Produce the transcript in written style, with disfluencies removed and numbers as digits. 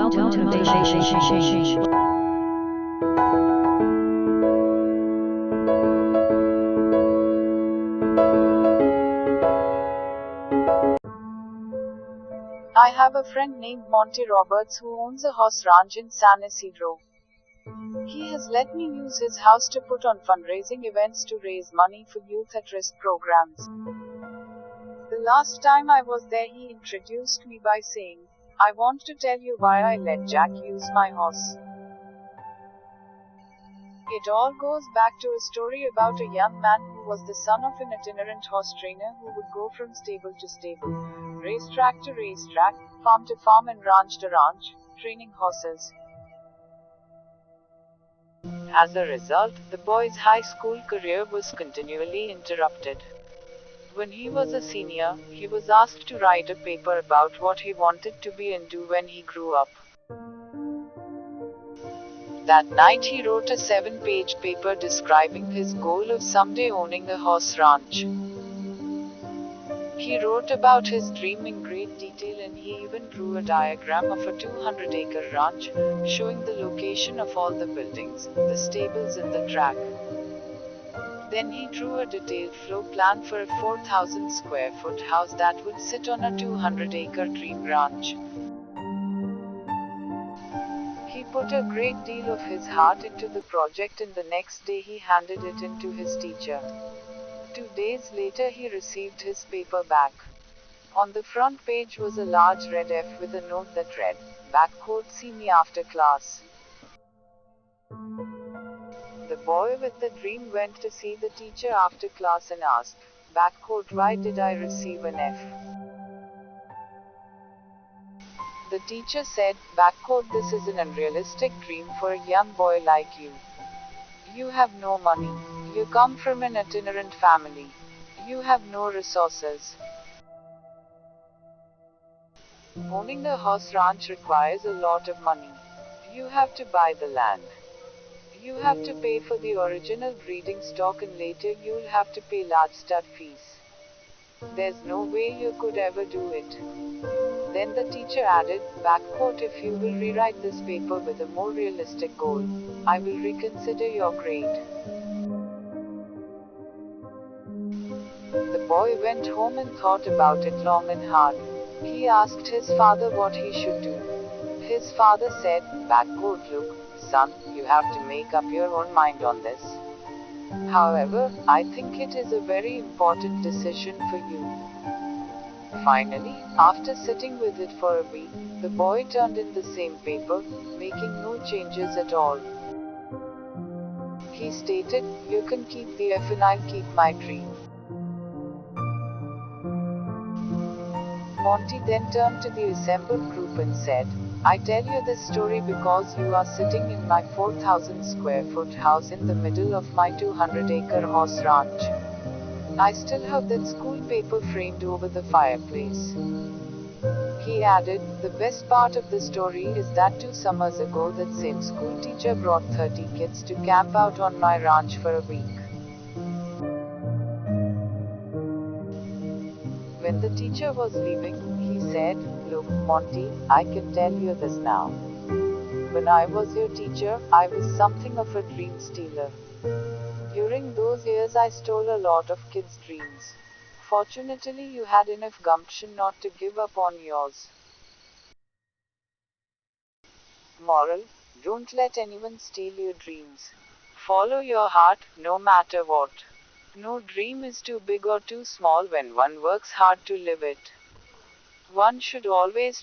Motivational. I have a friend named Monty Roberts who owns a horse ranch in San Isidro. He has let me use his house to put on fundraising events to raise money for youth at risk programs. The last time I was there, he introduced me by saying, "I want to tell you why I let Jack use my horse." It all goes back to a story about a young man who was the son of an itinerant horse trainer who would go from stable to stable, racetrack to racetrack, farm to farm, and ranch to ranch, training horses. As a result, the boy's high school career was continually interrupted. When he was a senior, he was asked to write a paper about what he wanted to be and do when he grew up. That night he wrote a 7-page paper describing his goal of someday owning a horse ranch. He wrote about his dream in great detail, and he even drew a diagram of a 200-acre ranch, showing the location of all the buildings, the stables and the track. Then he drew a detailed floor plan for a 4,000 square foot house that would sit on a 200-acre dream ranch. He put a great deal of his heart into the project, and the next day he handed it in to his teacher. 2 days later he received his paper back. On the front page was a large red F with a note that read, "See me after class." The boy with the dream went to see the teacher after class and asked, "Why did I receive an F?" The teacher said, "This is an unrealistic dream for a young boy like you. You have no money. You come from an itinerant family. You have no resources. Owning a horse ranch requires a lot of money. You have to buy the land. You have to pay for the original breeding stock, and later you'll have to pay large stud fees. There's no way you could ever do it." Then the teacher added, "If you will rewrite this paper with a more realistic goal, I will reconsider your grade." The boy went home and thought about it long and hard. He asked his father what he should do. His father said, "Look, son, you have to make up your own mind on this. However, I think it is a very important decision for you." Finally, after sitting with it for a week, the boy turned in the same paper, making no changes at all. He stated, "You can keep the F and I'll keep my dream." Monty then turned to the assembled group and said, "I tell you this story because you are sitting in my 4,000 square foot house in the middle of my 200-acre horse ranch. I still have that school paper framed over the fireplace." He added, "The best part of the story is that 2 summers ago that same school teacher brought 30 kids to camp out on my ranch for a week. When the teacher was leaving, he said, 'Look, Monty, I can tell you this now. When I was your teacher, I was something of a dream stealer. During those years I stole a lot of kids' dreams. Fortunately you had enough gumption not to give up on yours.'" Moral: don't let anyone steal your dreams. Follow your heart, no matter what. No dream is too big or too small when one works hard to live it. One should always